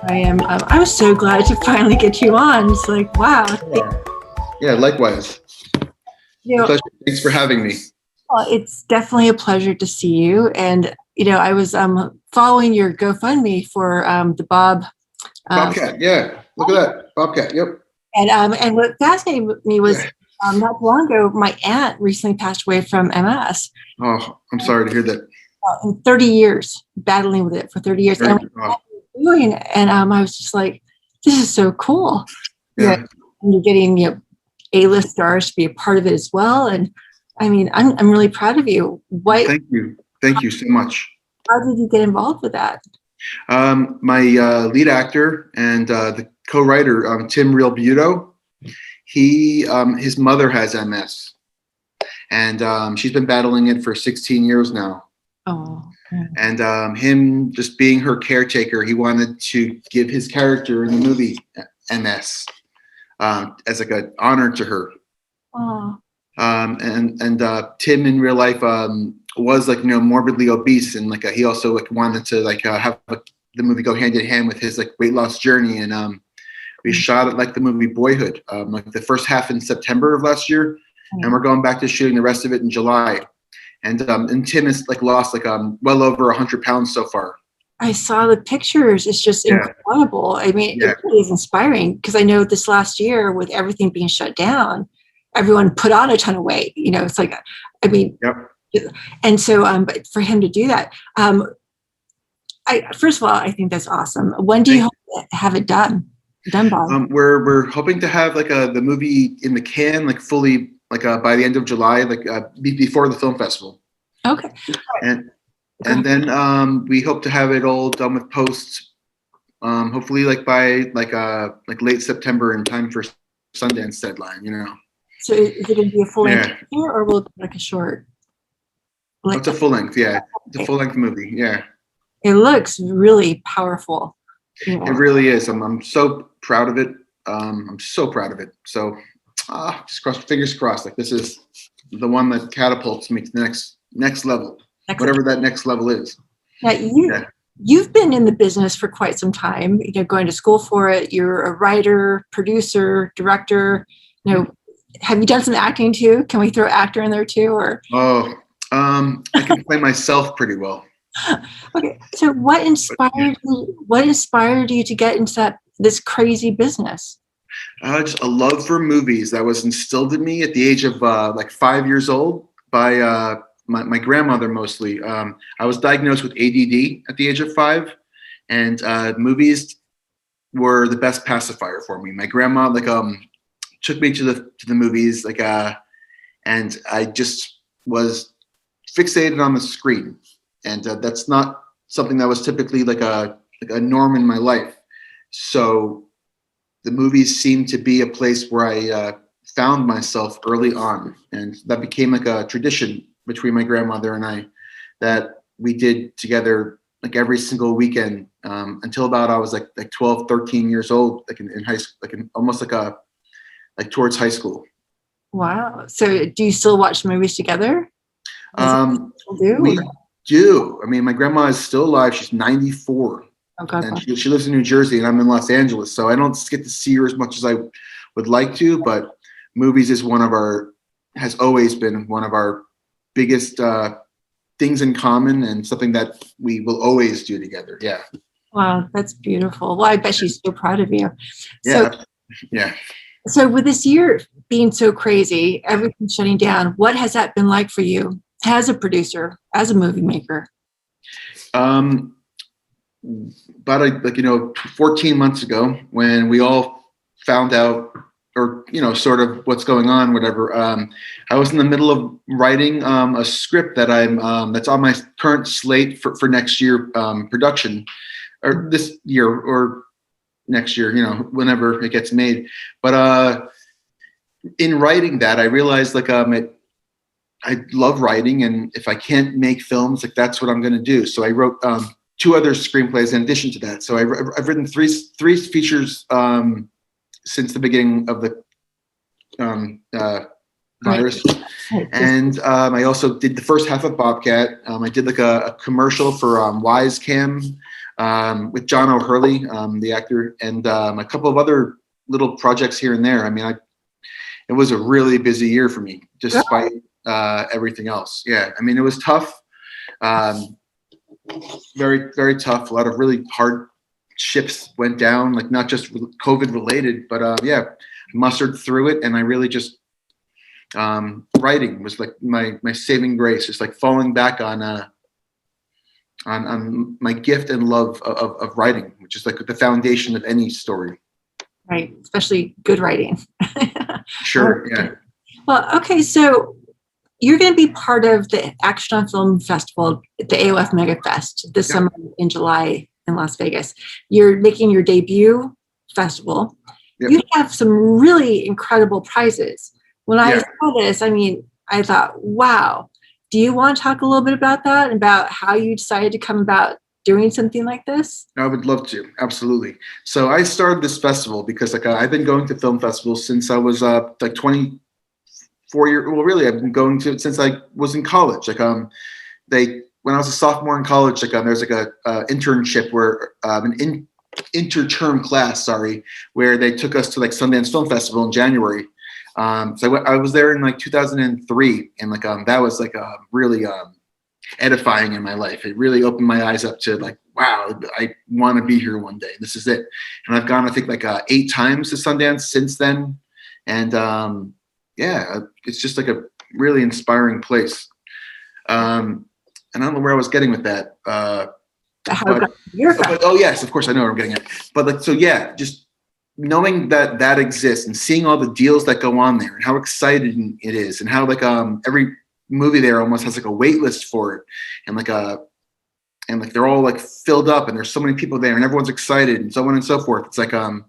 I am. I was so glad to finally get you on. It's like, wow. Yeah, likewise. You know, Pleasure. Thanks for having me. well, it's definitely a pleasure to see you. And I was following your GoFundMe for the Bob. Bobcat, yeah. Look at that. Bobcat, yep. And what fascinated me was Yeah. not long ago, my aunt recently passed away from MS. Oh, I'm sorry to hear that. In 30 years, battling with it for 30 years. Very, And I was just like, this is so cool. yeah. And you're getting A-list stars to be a part of it as well. And I mean, I'm really proud of you. Thank you. Thank you so much. How did you get involved with that? My lead actor and the co-writer, Tim Realbuto, his mother has MS, and she's been battling it for 16 years now. Oh. And him just being her caretaker, he wanted to give his character in the movie MS as like an honor to her. Oh. And Tim in real life was like morbidly obese, and like he also like wanted to like have the movie go hand in hand with his like weight loss journey. And we shot it like the movie Boyhood, like the first half in September of last year, and we're going back to shooting the rest of it in July. And Tim has like lost like well over 100 pounds so far. I saw the pictures. It's just incredible. I mean, it really is inspiring, because I know this last year with everything being shut down, everyone put on a ton of weight. It's like, I mean, and so, but for him to do that, first of all, I think that's awesome. When do you hope to have it done by? We're hoping to have like the movie in the can, like fully, like by the end of July, like before the film festival. Okay. And then we hope to have it all done with post, hopefully like by like late September, in time for Sundance deadline. So is it going to be a full length or will it be like a short? It's a full length, yeah. It's a full length movie, yeah. It looks really powerful. It really is. I'm so proud of it. I'm so proud of it. So just fingers crossed. Like this is the one that catapults me to the next level, whatever that next level is. Now you've been in the business for quite some time. Going to school for it. You're a writer, producer, director. Have you done some acting too? Can we throw actor in there too? Or I can play myself pretty well. Okay, so what inspired you to get into this crazy business? Just a love for movies that was instilled in me at the age of like 5 years old by my grandmother mostly. I was diagnosed with ADD at the age of 5, and movies were the best pacifier for me. My grandma took me to the movies and I just was fixated on the screen. And that's not something that was typically like a norm in my life. So the movies seemed to be a place where I found myself early on. And that became like a tradition between my grandmother and I that we did together like every single weekend until about I was like 12, 13 years old, like in high school, almost like towards high school. Wow. So do you still watch movies together? We do. I mean, my grandma is still alive. She's 94. And she lives in New Jersey, and I'm in Los Angeles. So I don't get to see her as much as I would like to, but movies is has always been one of our biggest things in common, and something that we will always do together. Yeah. Wow, that's beautiful. Well, I bet she's so proud of you. Yeah. So with this year being so crazy, everything shutting down, what has that been like for you as a producer, as a movie maker? About 14 months ago, when we all found out, or sort of what's going on, whatever. I was in the middle of writing a script that that's on my current slate for next year production, or this year or next year, whenever it gets made. But in writing that, I realized I love writing, and if I can't make films, that's what I'm going to do. So I wrote 2 other screenplays in addition to that. So I've written three features since the beginning of the virus. And I also did the first half of Bobcat. I did a commercial for Wise Cam with John O'Hurley, the actor, and a couple of other little projects here and there. I mean, it was a really busy year for me, despite everything else. Yeah, I mean, it was tough, very, very tough. A lot of really hard ships went down, like not just COVID related, but yeah, mustered through it, and I really just writing was like my saving grace, just like falling back on my gift and love of writing, which is like the foundation of any story. Right, especially good writing. Sure, yeah. Well, okay, so you're going to be part of the Action on Film Festival, the AOF MegaFest, this summer in July in Las Vegas. You're making your debut festival. Yep. You have some really incredible prizes. When I saw this, I mean, I thought, wow. Do you want to talk a little bit about that, about how you decided to come about doing something like this? I would love to, absolutely. So I started this festival because like I've been going to film festivals since I was like 24 years. Well, really, I've been going to it since I was in college. Like when I was a sophomore in college, like there's like a internship where an interterm class, where they took us to like Sundance Film Festival in January. So I was there in like 2003, and like that was like really edifying in my life. It really opened my eyes up to like, wow, I want to be here one day. This is it. And I've gone, I think, like 8 times to Sundance since then. And yeah, it's just like a really inspiring place. And I don't know where I was getting with that. Oh yes, of course I know where I'm getting at. But like, so yeah, just knowing that that exists and seeing all the deals that go on there and how exciting it is, and how like every movie there almost has like a wait list for it, and like they're all like filled up, and there's so many people there and everyone's excited and so on and so forth. It's like I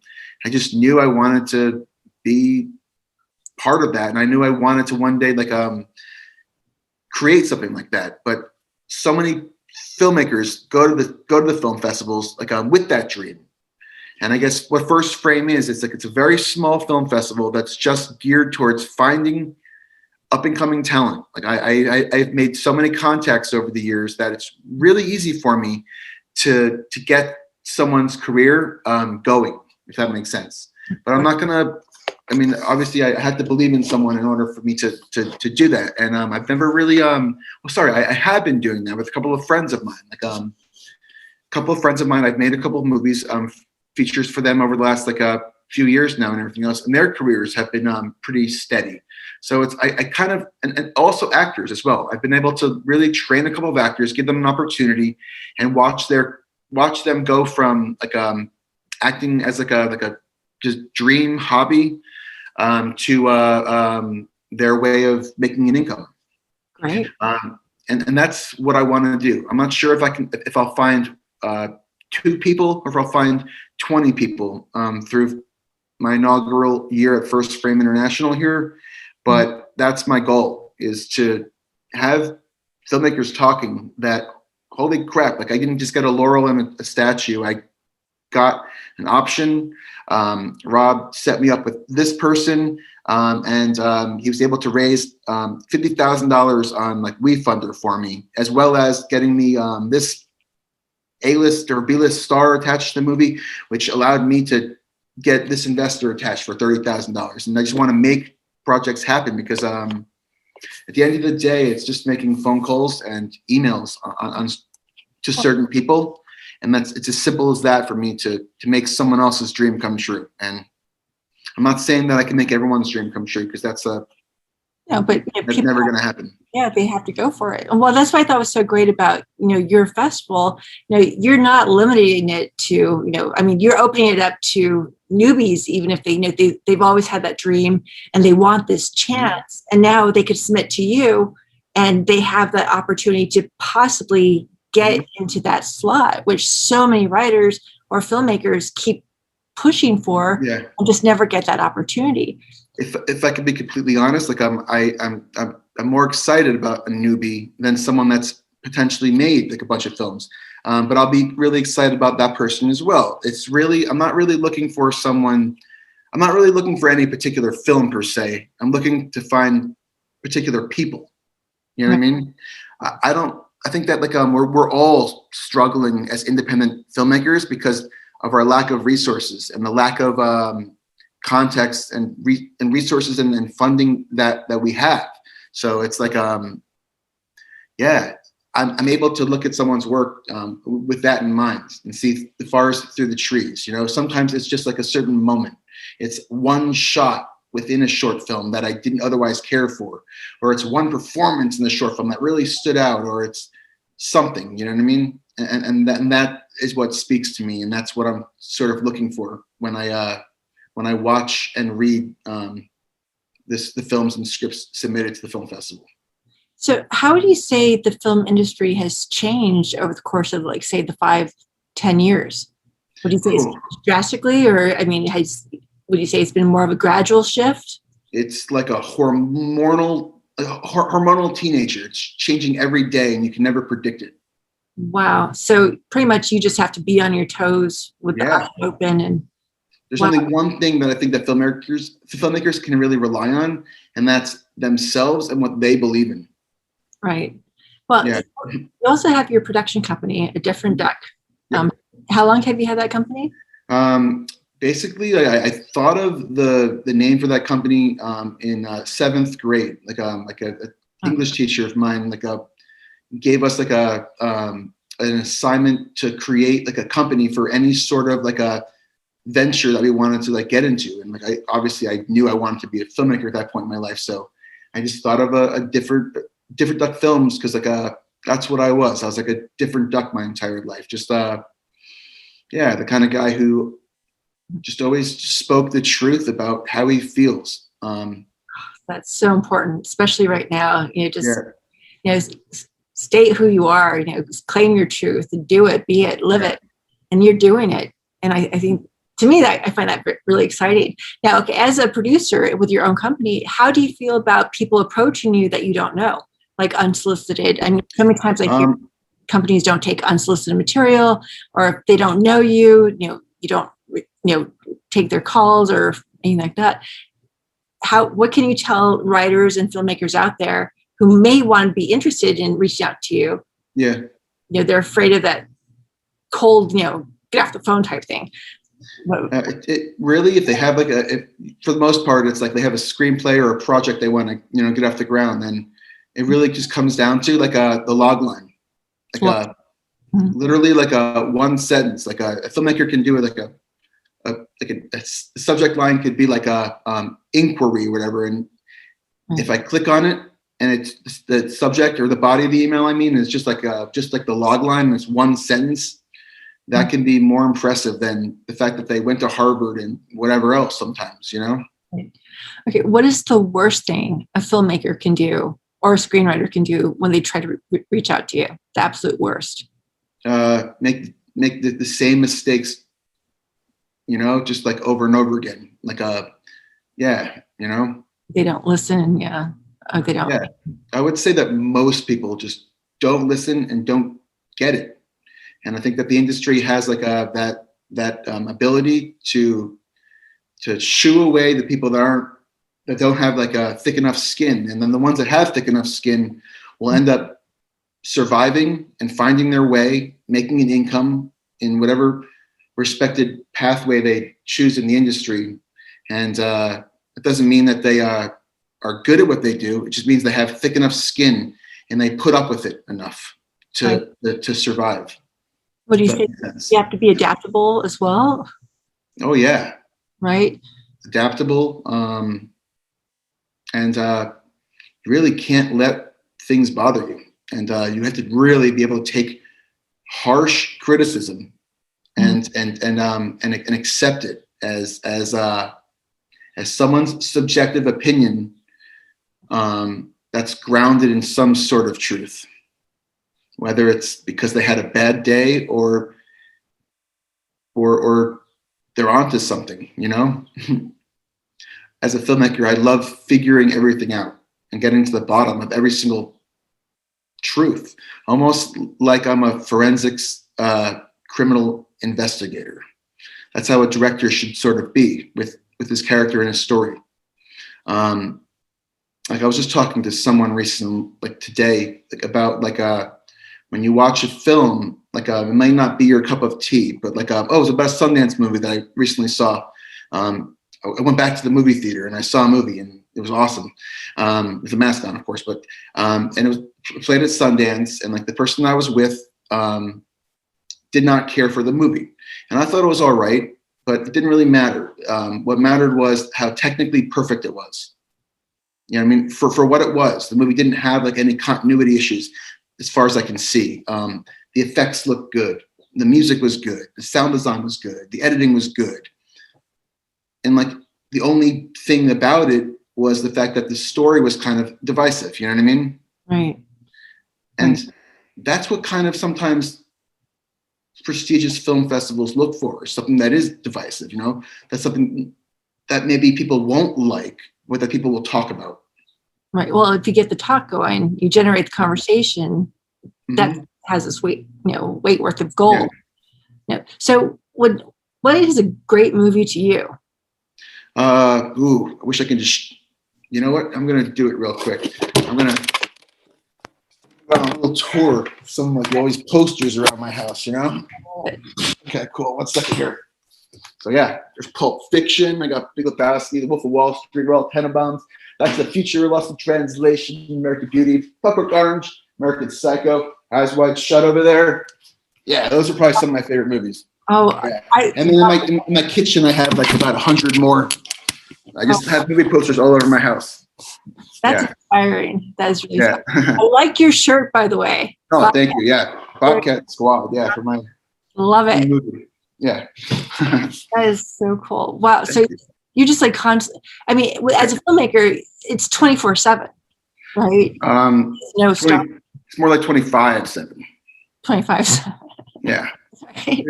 just knew I wanted to be part of that, and I knew I wanted to one day like create something like that. But so many filmmakers go to the film festivals like with that dream. And I guess what First Frame is, it's like it's a very small film festival that's just geared towards finding up and coming talent. Like I've made so many contacts over the years that it's really easy for me to get someone's career going, if that makes sense. But I'm not gonna. I mean, obviously, I had to believe in someone in order for me to do that. And I've never really. I have been doing that with a couple of friends of mine. Like a couple of friends of mine, I've made a couple of movies, features for them over the last like a few years now, and everything else. And their careers have been pretty steady. So it's I kind of and also actors as well. I've been able to really train a couple of actors, give them an opportunity, and watch them go from like acting as like a just dream hobby to their way of making an income. Right. And that's what I want to do. I'm not sure if I'll find 2 people or if I'll find 20 people through my inaugural year at First Frame International here. But that's my goal, is to have filmmakers talking that, holy crap, like I didn't just get a laurel and a statue. I got an option. Rob set me up with this person, and he was able to raise $50,000 on like WeFunder for me, as well as getting me this A-list or B-list star attached to the movie, which allowed me to get this investor attached for $30,000. And I just want to make projects happen because at the end of the day, it's just making phone calls and emails on to certain people. And it's as simple as that for me to make someone else's dream come true. And I'm not saying that I can make everyone's dream come true, because that's that's never going to happen. Yeah, they have to go for it. Well, that's what I thought was so great about, your festival. You're not limiting it to, I mean, you're opening it up to newbies, even if they've always had that dream and they want this chance. And now they could submit to you and they have that opportunity to possibly get into that slot, which so many writers or filmmakers keep pushing for and just never get that opportunity. If I can be completely honest, like I'm more excited about a newbie than someone that's potentially made like a bunch of films. But I'll be really excited about that person as well. I'm not really looking for any particular film per se. I'm looking to find particular people. You know what I mean? I think that like we're all struggling as independent filmmakers because of our lack of resources and the lack of context and resources and funding that we have. So it's like yeah, I'm able to look at someone's work with that in mind and see the forest through the trees. You know, sometimes it's just like a certain moment. It's one shot within a short film that I didn't otherwise care for, or it's one performance in the short film that really stood out, or it's something, you know what I mean? And that is what speaks to me, and that's what I'm sort of looking for when I watch and read the films and scripts submitted to the film festival. So how would you say the film industry has changed over the course of, like, say, the 5-10 years? Would you say it's changed drastically, or, I mean, would you say it's been more of a gradual shift? It's like a hormonal teenager. It's changing every day, and you can never predict it. Wow. So pretty much you just have to be on your toes with the eyes open. And there's only one thing that I think that filmmakers can really rely on, and that's themselves and what they believe in. Right. Well, you also have your production company, A Different Duck. Yeah. How long have you had that company? Basically, I thought of the name for that company in 7th grade. Like a English teacher of mine gave us an assignment to create like a company for any sort of like a venture that we wanted to like get into. And I knew I wanted to be a filmmaker at that point in my life. So I just thought of a different duck films, because that's what I was. I was like a different duck my entire life. Just the kind of guy who just always spoke the truth about how he feels. That's so important, especially right now. State who you are, claim your truth, do it, be it, live it, and you're doing it. And I think, to me, that I find that really exciting. Now, okay, as a producer with your own company, how do you feel about people approaching you that you don't know, like unsolicited? I mean, so many times I hear companies don't take unsolicited material, or if they don't know you, you don't, take their calls or anything like that. What can you tell writers and filmmakers out there who may want to be interested in reaching out to you? Yeah. They're afraid of that cold, get off the phone type thing. It really, if they have for the most part, it's like they have a screenplay or a project they want to, get off the ground, then it really just comes down to the log line, literally like a one sentence, like a filmmaker can do it a subject line could be like a inquiry or whatever. And if I click on it and it's the subject or the body of the email, is just like the log line, and it's one sentence, that can be more impressive than the fact that they went to Harvard and whatever else sometimes, Okay. What is the worst thing a filmmaker can do or a screenwriter can do when they try to reach out to you? The absolute worst. Make the same mistakes, just like over and over again. They don't listen. Yeah. They don't. Yeah. I would say that most people just don't listen and don't get it. And I think that the industry has that ability to shoo away the people that don't have a thick enough skin. And then the ones that have thick enough skin will end up surviving and finding their way, making an income in whatever respected pathway they choose in the industry. And it doesn't mean that they are good at what they do. It just means they have thick enough skin and they put up with it enough to survive. What do you think? You have to be adaptable as well? Oh, yeah. Right? Adaptable. And you really can't let things bother you. And you have to really be able to take harsh criticism and accept it as someone's subjective opinion that's grounded in some sort of truth. Whether it's because they had a bad day or they're onto something, As a filmmaker, I love figuring everything out and getting to the bottom of every single truth, almost like I'm a forensics criminal investigator. That's how a director should sort of be with his character and his story. I was just talking to someone recently, today, about when you watch a film, like it might not be your cup of tea, but like oh, it was the best Sundance movie that I recently saw. I went back to the movie theater and I saw a movie and it was awesome. With a mask on, of course, but and it was played at Sundance, and like the person I was with did not care for the movie, and I thought it was all right, but it didn't really matter. What mattered was how technically perfect it was. You know what I mean? For what it was, the movie didn't have like any continuity issues, as far as I can see. The effects looked good, the music was good, the sound design was good, the editing was good, and like the only thing about it was the fact that the story was kind of divisive. You know what I mean? Right. And that's what kind of sometimes prestigious film festivals look for, something that is divisive, you know, that's something that maybe people won't like, but that people will talk about. Right. Well, if you get the talk going, you generate the conversation, that has this weight, weight worth of gold. Yeah. So what is a great movie to you? I wish I could just, you know what? I'm going to do it real quick. I'm going to go on a little tour of some like all these posters around my house, you know? Okay, cool. 1 second here. So yeah, there's Pulp Fiction. I got Big Lebowski, The Wolf of Wall Street, Royal Tenenbaums. That's the Future, Lost in Translation, American Beauty, Clockwork Orange, American Psycho, Eyes Wide Shut over there. Yeah, those are probably some of my favorite movies. Oh, yeah. And then in my kitchen, I have like about 100 more. I just have movie posters all over my house. That's inspiring. That is really fun. I like your shirt, by the way. Oh, Bobcat. Thank you. Yeah, Bobcat Squad. Yeah, for my love it. Movie. Yeah, that is so cool. Wow. So you just like constant. I mean, as a filmmaker, it's 24/7, right? No stop. It's more like 25/7. 25/7. Yeah. Right.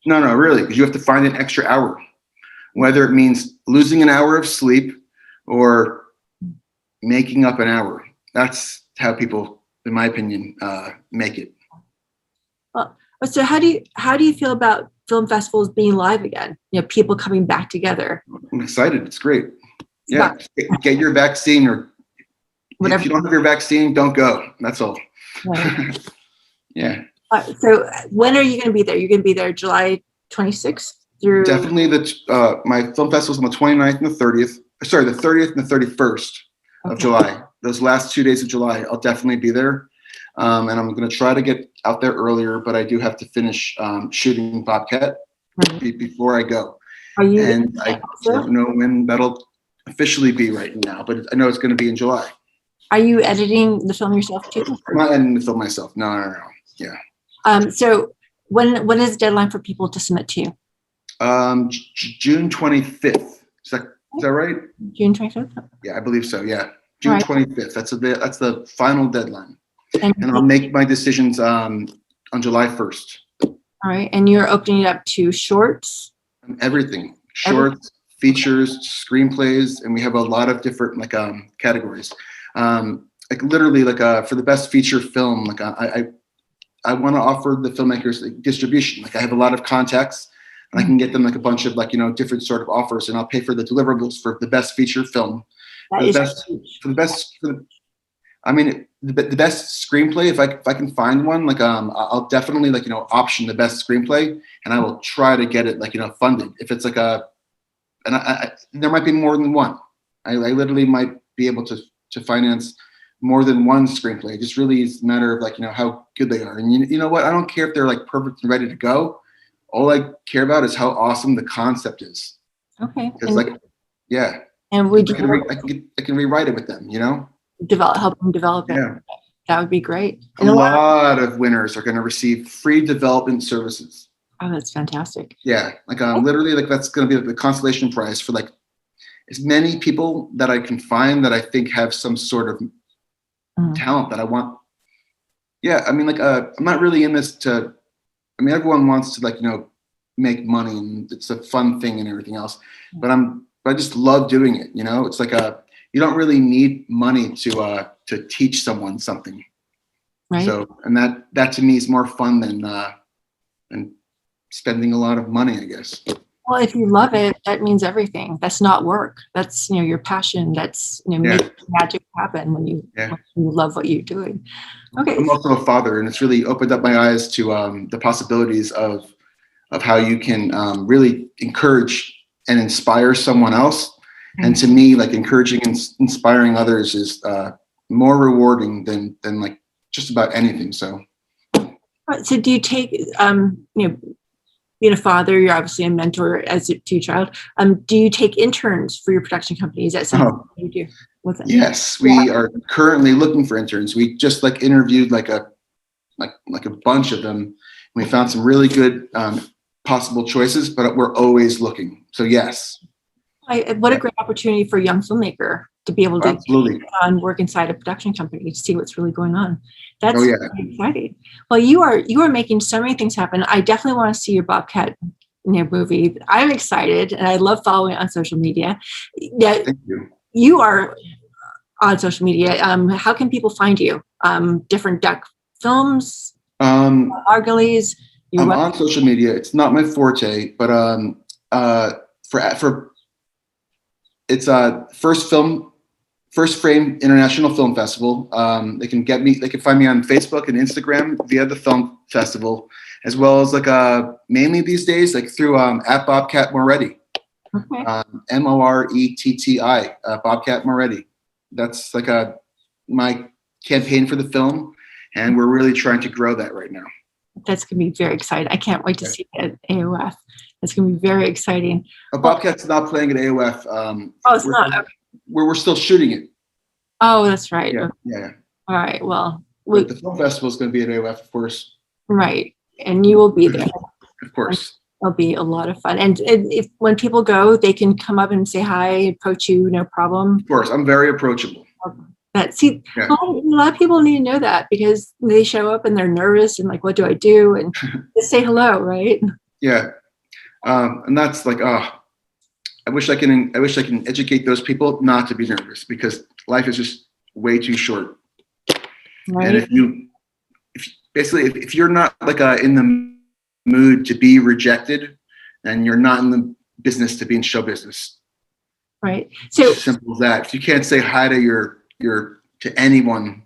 No, really, because you have to find an extra hour, whether it means losing an hour of sleep or making up an hour. That's how people, in my opinion, make it. Well, so how do you feel about film festivals being live again? People coming back together. I'm excited. It's great. Yeah, get your vaccine, or whatever. If you don't have your vaccine, don't go. That's all. Right. Yeah. So when are you going to be there? You're going to be there July 26th through. Definitely my film festival's on the 29th and the 30th. Sorry, the 30th and the 31st of July. Those last 2 days of July, I'll definitely be there. And I'm going to try to get out there earlier, but I do have to finish shooting Bobcat before I go. And I don't know when that'll officially be right now, but I know it's going to be in July. Are you editing the film yourself too? I'm not editing the film myself. No. Yeah. So when is the deadline for people to submit to you? June 25th. Is that right? June 25th? Yeah, I believe so. Yeah. June 25th. That's the final deadline. And I'll make my decisions on July 1st. All right. And you're opening it up to shorts? Everything. Shorts, features, screenplays, and we have a lot of different categories. Like literally for the best feature film, like I want to offer the filmmakers distribution. Like I have a lot of contacts and I can get them like a bunch of different sort of offers, and I'll pay for the deliverables for the best feature film. The best screenplay, if I can find one, I'll definitely option the best screenplay, and I will try to get it funded. If it's there might be more than one. I literally might be able to finance more than one screenplay. It just really is a matter of how good they are. And you know what? I don't care if they're perfect and ready to go. All I care about is how awesome the concept is. Okay. It's yeah. And I can rewrite it with them, help them develop it. Yeah. That would be great. A lot of winners are going to receive free development services. Oh, that's fantastic. Yeah. Literally that's going to be the consolation prize for as many people that I can find that I think have some sort of talent that I want. Yeah. I mean, I'm not really in this everyone wants to make money, and it's a fun thing and everything else, but I just love doing it. It's you don't really need money to teach someone something. Right. So, and that to me is more fun than spending a lot of money, I guess. Well, if you love it, that means everything. That's not work. That's, your passion. That's, making magic happen when you love what you're doing. Okay. I'm also a father, and it's really opened up my eyes to the possibilities of how you can really encourage and inspire someone else. And to me, like encouraging and inspiring others is more rewarding than like just about anything. So do you take, being a father, you're obviously a mentor to your child. Do you take interns for your production company? Is that something you do with it? Yes, we are currently looking for interns. We just interviewed like a bunch of them. And we found some really good possible choices, but we're always looking. So yes. What a great opportunity for a young filmmaker to be able to work inside a production company to see what's really going on. That's really exciting. Well, you are making so many things happen. I definitely want to see your Bobcat movie. I'm excited, and I love following it on social media. Yeah, thank you. You are on social media. How can people find you? Different Duck Films, Margolies. I'm on social media. It's not my forte, but for it's First Frame International Film Festival. They can find me on Facebook and Instagram via the film festival, as well as mainly these days through at Bobcat Moretti. Okay. Moretti, Bobcat Moretti. That's my campaign for the film, and we're really trying to grow that right now. That's going to be very exciting. I can't wait to see it at AOF. It's going to be very exciting. Bobcat's not playing at AOF. It's not. Okay. We're still shooting it. Oh, that's right. Yeah. All right. Well, the film festival is going to be at AOF, of course. Right, and you will be there. Of course. It'll be a lot of fun. And if when people go, they can come up and say hi, approach you, no problem. Of course, I'm very approachable. A lot of people need to know that, because they show up and they're nervous and what do I do? And just say hello, right? Yeah. And that's I wish I can educate those people not to be nervous, because life is just way too short. Right. And if you're not in the mood to be rejected, then you're not in the business to be in show business. Right. So it's simple as that. If you can't say hi to to anyone,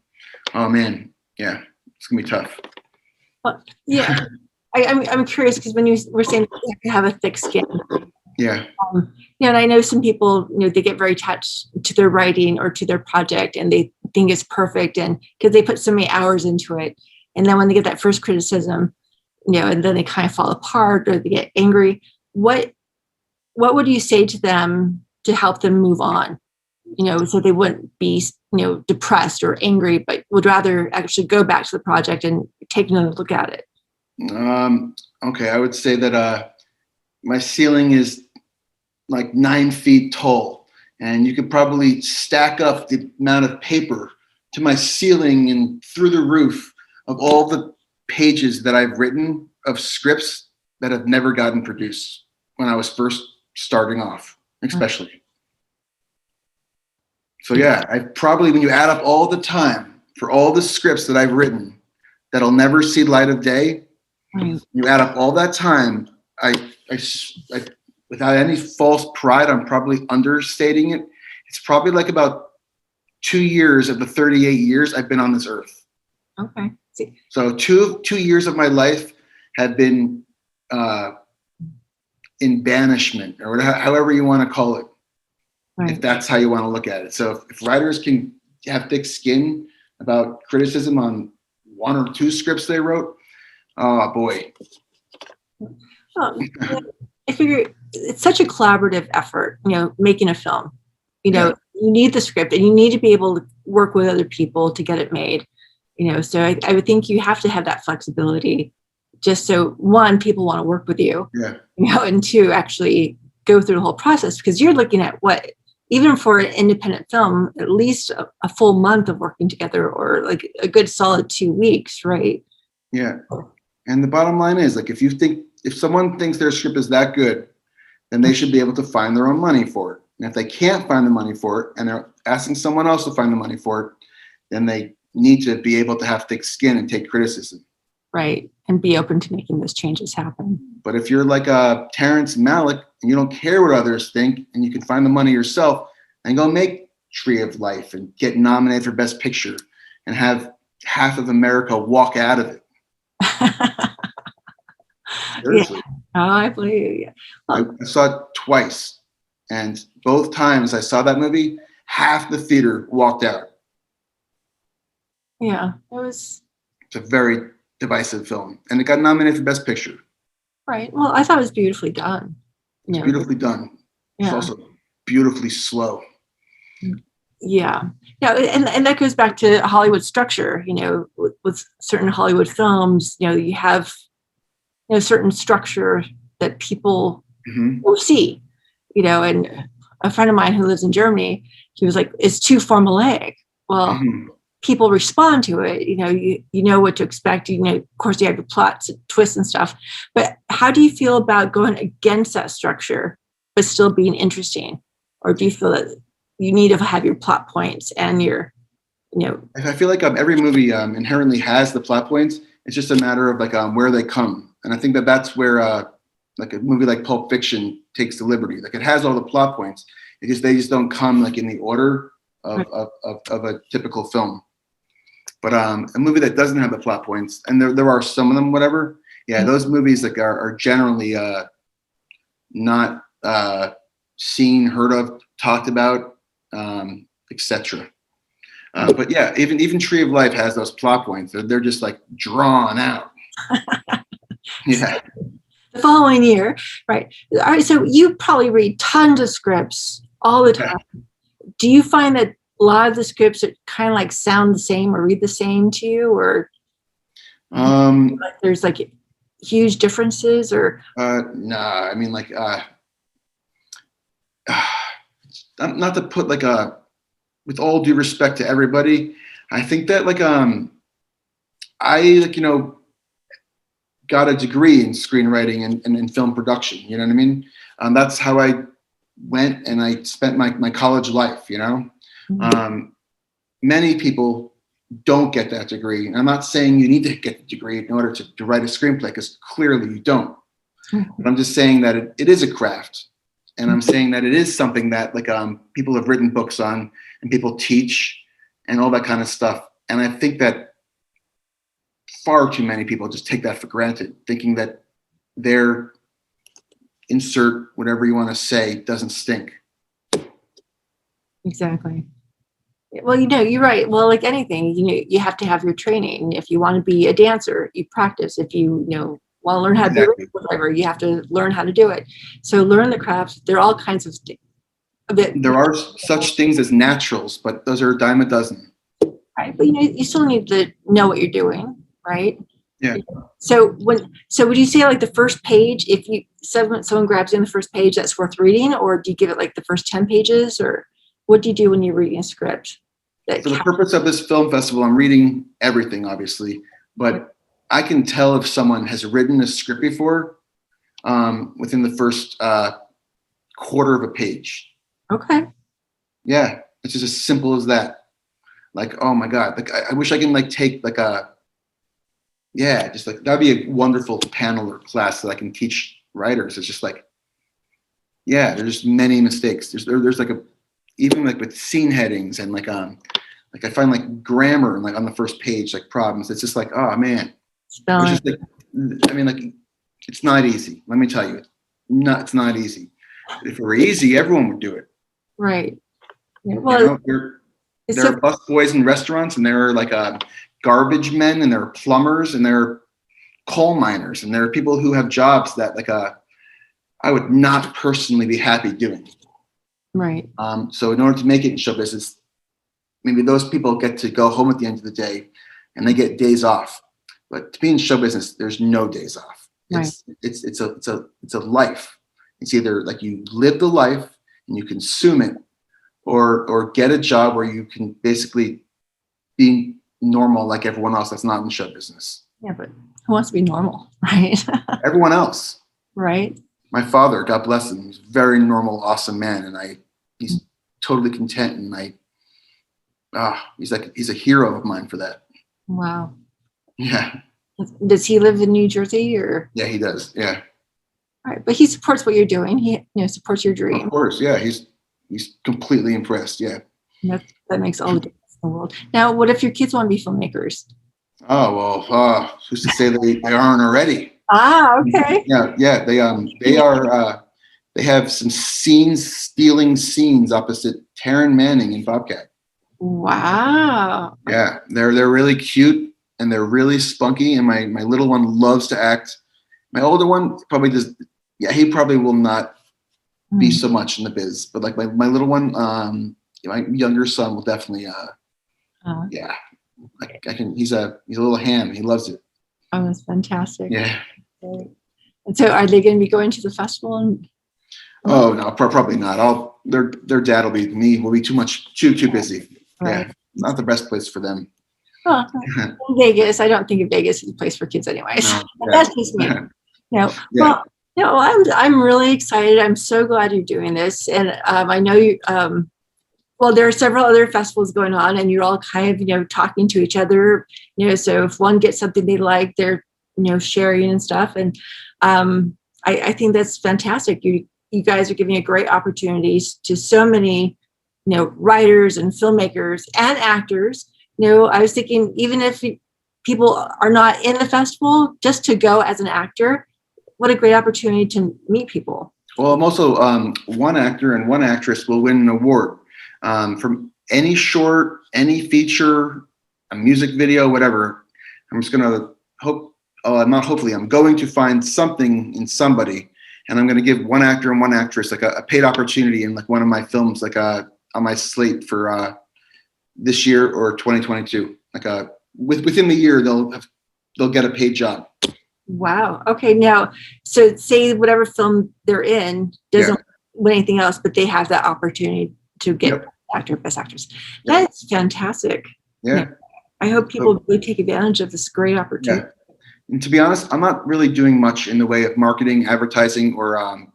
oh man, yeah, it's gonna be tough. Well, yeah. I'm curious, because when you were saying you have to have a thick skin. Yeah. And I know some people, they get very attached to their writing or to their project, and they think it's perfect, and because they put so many hours into it, and then when they get that first criticism, and then they kind of fall apart or they get angry. What would you say to them to help them move on? So they wouldn't be, depressed or angry, but would rather actually go back to the project and take another look at it. Okay, I would say that my ceiling is 9 feet tall, and you could probably stack up the amount of paper to my ceiling and through the roof of all the pages that I've written of scripts that have never gotten produced when I was first starting off, especially. So yeah, I probably, when you add up all the time for all the scripts that I've written that'll never see light of day, you add up all that time, I without any false pride, I'm probably understating it. It's probably about 2 years of the 38 years I've been on this earth. Okay. So two years of my life have been in banishment, or however you want to call it, if that's how you want to look at it. So if writers can have thick skin about criticism on 1 or 2 scripts they wrote, oh boy. I figure it's such a collaborative effort, making a film. You need the script, and you need to be able to work with other people to get it made. So I would think you have to have that flexibility, just so 1, people want to work with you, and 2, actually go through the whole process, because you're looking at even for an independent film, at least a full month of working together, or a good solid 2 weeks, right? Yeah. And the bottom line is, if someone thinks their script is that good, then they should be able to find their own money for it. And if they can't find the money for it, and they're asking someone else to find the money for it, then they need to be able to have thick skin and take criticism. Right. and be open to making those changes happen. But if you're like Terrence Malick and you don't care what others think and you can find the money yourself, and go make Tree of Life and get nominated for Best Picture and have half of America walk out of it. Seriously. Yeah. Oh, I believe you. I saw it twice. And both times I saw that movie, half the theater walked out. Yeah, it's a very divisive film. And it got nominated for Best Picture. right. Well, I thought it was beautifully done. It's beautifully done. It's also beautifully slow. Yeah. Yeah. And that goes back to Hollywood structure, with certain Hollywood films, you have, certain structure that people will see, and a friend of mine who lives in Germany, he was like, it's too formulaic. Well, people respond to it, you know what to expect. Of course you have your plots, twists and stuff, but how do you feel about going against that structure, but still being interesting? Or do you feel that you need to have your plot points and your, I feel like every movie inherently has the plot points. It's just a matter of like where they come. And I think that's where like a movie like Pulp Fiction takes the liberty. Like it has all the plot points. They just don't come like in the order of a typical film. But a movie that doesn't have the plot points, and there are some of them, whatever. Yeah, those movies like are generally not seen, heard of, talked about, etc. But yeah, even Tree of Life has those plot points. They're just like drawn out. Yeah. The following year, right? All right. So you probably read tons of scripts all the time. Yeah. Do you find that a lot of the scripts that kind of like sound the same or read the same to you, or like there's like huge differences? Or nah, I mean like not to put like with all due respect to everybody, I think that like I like got a degree in screenwriting and in film production. You know what I mean? That's how I went, and I spent my college life. Many people don't get that degree. And I'm not saying you need to get the degree in order to write a screenplay, because clearly you don't. But I'm just saying that it is a craft. And I'm saying that it is something that like people have written books on and people teach and all that kind of stuff. And I think that far too many people just take that for granted, thinking that their insert whatever you want to say doesn't stink. Exactly. Well, you're right. Well, like anything, you have to have your training. If you want to be a dancer, you practice. If you want to learn how to do it, whatever, you have to learn how to do it. So learn the craft. There are all kinds of there are such things as naturals, but those are a dime a dozen. Right. But you still need to know what you're doing, right? Yeah. So would you say like the first page, if someone grabs you on the first page, that's worth reading, or do you give it like the first 10 pages, or what do you do when you're reading a script? For the purpose of this film festival, I'm reading everything, obviously, but I can tell if someone has written a script before within the first quarter of a page. Okay. Yeah, it's just as simple as that. Like, oh my God, like I wish I can like take like just like that'd be a wonderful panel or class that I can teach writers. It's just like, yeah, there's just many mistakes. There's like even like with scene headings and like I find like grammar and like on the first page like problems. It's just like, oh man. Spelling. Just like, I mean, like it's not easy. Let me tell you, it's not easy. If it were easy, everyone would do it. Right. Yeah. Well, there are bus boys in restaurants, and there are like garbage men, and there are plumbers, and there are coal miners, and there are people who have jobs that like I would not personally be happy doing. Right. So in order to make it in show business, maybe those people get to go home at the end of the day, and they get days off. But to be in show business, there's no days off. It's a life. It's either like you live the life and you consume it, or get a job where you can basically be normal like everyone else that's not in show business. Yeah, but who wants to be normal, right? Everyone else. Right. My father, God bless him, he's a very normal, awesome man, and he's totally content, and he's a hero of mine for that. Wow. Yeah. Does he live in New Jersey or? Yeah, he does. Yeah. All right, but he supports what you're doing. He, supports your dream. Of course. Yeah. He's completely impressed. Yeah. That makes all the difference in the world. Now, what if your kids want to be filmmakers? Oh, well, who's to say they aren't already? Okay. Yeah. They are, they have some stealing scenes opposite Taryn Manning in Bobcat. Wow. Yeah. They're really cute and they're really spunky. And my little one loves to act. My older one probably does. Yeah. He probably will not be so much in the biz, but like my little one, my younger son will definitely, yeah. He's a little ham. He loves it. Oh, that's fantastic. Yeah. Great. And so are they going to be going to the festival? Oh no, probably not. Their dad will be me. Will be too busy. Right. Yeah, not the best place for them. Well, Vegas. I don't think of Vegas as a place for kids, anyways. No, That's just me. Yeah. Well, I'm really excited. I'm so glad you're doing this, and I know you. Well, there are several other festivals going on, and you're all kind of talking to each other. So if one gets something they like, they're sharing and stuff, and I think that's fantastic. You guys are giving a great opportunities to so many, writers and filmmakers and actors. I was thinking, even if people are not in the festival, just to go as an actor, what a great opportunity to meet people. Well, I'm also one actor and one actress will win an award from any short, any feature, a music video, whatever. I'm just gonna I'm going to find something in somebody. And I'm going to give one actor and one actress like a paid opportunity in like one of my films, like on my slate for this year or 2022. Like within the year, they'll get a paid job. Wow. Okay. Now, so say whatever film they're in doesn't win anything else, but they have that opportunity to get best actress. That's fantastic. Yeah. I hope people really take advantage of this great opportunity. Yeah. And to be honest, I'm not really doing much in the way of marketing, advertising, or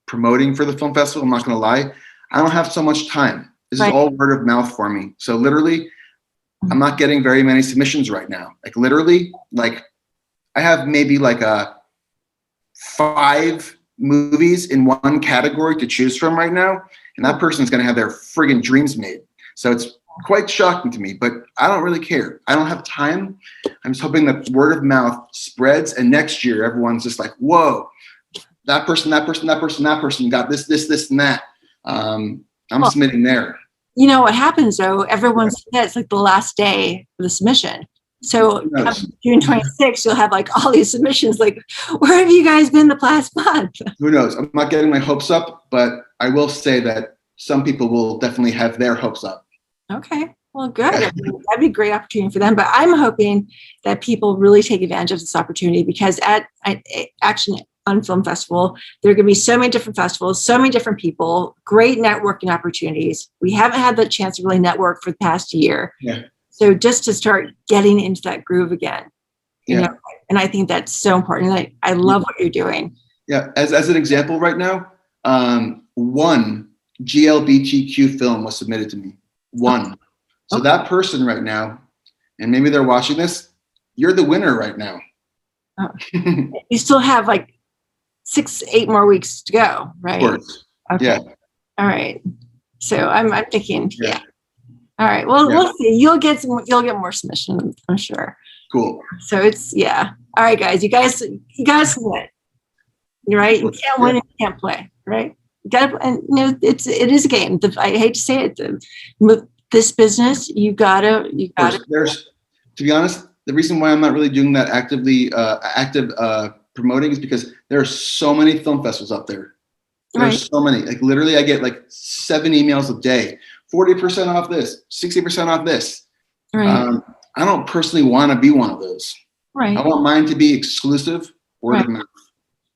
promoting for the film festival. I'm not going to lie. I don't have so much time. This is all word of mouth for me. So literally, I'm not getting very many submissions right now. Like literally, like I have maybe like 5 movies in one category to choose from right now. And that person's going to have their friggin' dreams made. So it's quite shocking to me, but I don't really care. I don't have time. I'm just hoping that word of mouth spreads, and next year everyone's just like, whoa, that person got this, and that. I'm submitting there. What happens though? Everyone submits like the last day of the submission. So June 26th, you'll have like all these submissions. Like, where have you guys been the past month? Who knows? I'm not getting my hopes up, but I will say that some people will definitely have their hopes up. Okay, well, good. That'd be a great opportunity for them. But I'm hoping that people really take advantage of this opportunity, because at Action on Film Festival, there are going to be so many different festivals, so many different people, great networking opportunities. We haven't had the chance to really network for the past year. Yeah. So just to start getting into that groove again, you know, and I think that's so important. I love what you're doing. Yeah. As an example right now, one GLBTQ film was submitted to me. One. So that person right now, and maybe they're watching this, you're the winner right now. Oh. You still have like 6-8 more weeks to go, right? Of course. Okay. Yeah. All right. So I'm thinking, All right. Well, we'll see. You'll get more submissions, I'm sure. Cool. So it's All right, guys. You guys submit. Right? You can't win if you can't play, right? You gotta, and it is a game. I hate to say it. This business, you gotta. There's, to be honest, the reason why I'm not really doing that active promoting is because there are so many film festivals out there. There's so many. Like literally, I get like 7 emails a day. 40% off this, 60% off this. Right. I don't personally want to be one of those. Right. I want mine to be exclusive, word of mouth.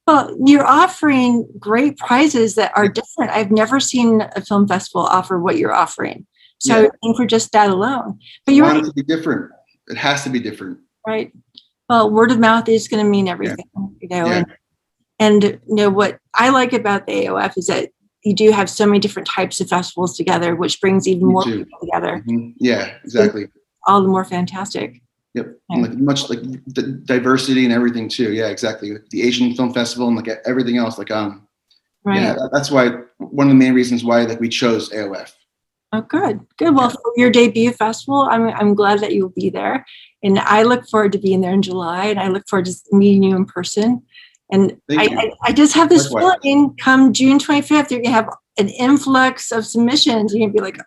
Well, you're offering great prizes that are different. I've never seen a film festival offer what you're offering. So I think for just that alone. But you want it to be different. It has to be different. Right. Well, word of mouth is going to mean everything, and what I like about the AOF is that you do have so many different types of festivals together, which brings even more people together. Mm-hmm. Yeah, exactly. So all the more fantastic. Yep. And like much like the diversity and everything too. Yeah, exactly. The Asian Film Festival and like everything else. Like Right. yeah, that's why one of the main reasons why like we chose AOF. Oh, good. Well, for your debut festival, I'm glad that you'll be there, and I look forward to being there in July, and I look forward to meeting you in person. And I just have this feeling, come June 25th, you're gonna have an influx of submissions. You're gonna be like,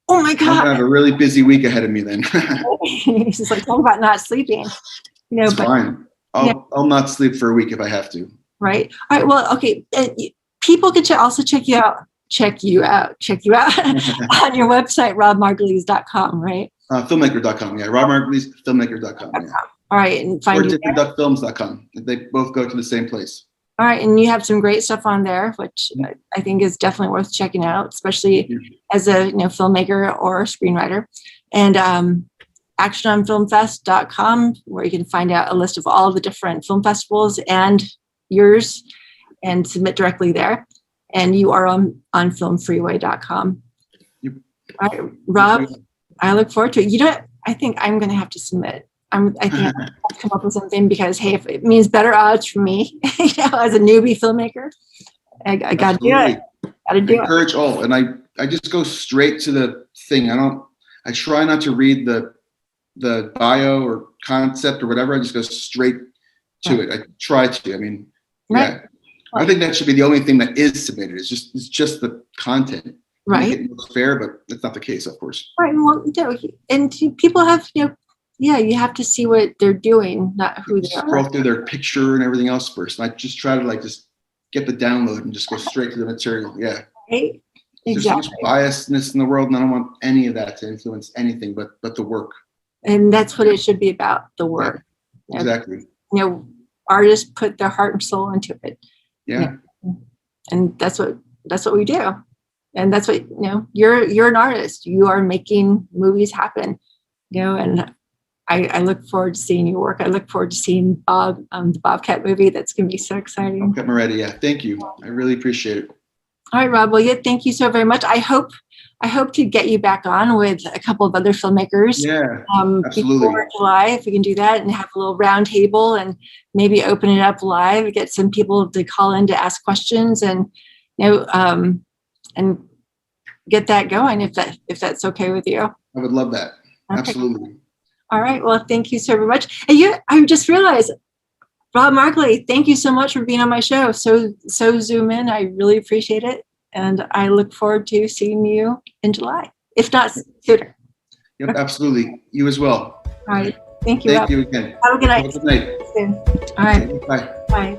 oh my God. I'm gonna have a really busy week ahead of me then. It's just like, talk about not sleeping. It's fine. I'll not sleep for a week if I have to. Right. All right. Well, okay. People can also check you out on your website, robmargolies.com, right? Filmmaker.com. Yeah. Rob Margolies, filmmaker.com. Yeah. All right. And find or differentduckfilms.com. They both go to the same place. All right. And you have some great stuff on there, which I think is definitely worth checking out, especially as a filmmaker or a screenwriter. And actiononfilmfest.com, where you can find out a list of all the different film festivals and yours and submit directly there. And you are on filmfreeway.com. All right, Rob, I look forward to it. I think I'm going to have to submit. I think I have to come up with something because, hey, if it means better odds for me, as a newbie filmmaker, I got to do it. Got to do it. Encourage all, and I just go straight to the thing. I try not to read the bio or concept or whatever. I just go straight to it. I try to. I mean, yeah. I think that should be the only thing that is submitted. It's just the content. Right. It's fair, but that's not the case, of course. Right. Well, and people have, you have to see what they're doing, not who they are. Scroll through their picture and everything else first. And I just try to just get the download and just go straight to the material. Yeah. Right. There's so much biasness in the world, and I don't want any of that to influence anything but the work. And that's what it should be about, the work. Yeah, exactly. Artists put their heart and soul into it. Yeah. And that's what we do. And that's what, you're an artist. You are making movies happen, and I look forward to seeing your work. I look forward to seeing Bob, the Bobcat movie. That's going to be so exciting. Bobcat Moretti. Yeah. Thank you. I really appreciate it. All right, Rob. Well, thank you so very much. I hope to get you back on with a couple of other filmmakers. Yeah, absolutely. Before July, if we can do that and have a little round table and maybe open it up live, get some people to call in to ask questions and, and get that going if that's okay with you. I would love that. Okay. Absolutely. All right. Well, thank you so very much. And I just realized, Rob Margolies, thank you so much for being on my show. So zoom in. I really appreciate it. And I look forward to seeing you in July, if not sooner. Yep, absolutely. You as well. All right. Thank you, Thank Rob. you again. Have a good night. Have a good night. All right. Bye. Bye.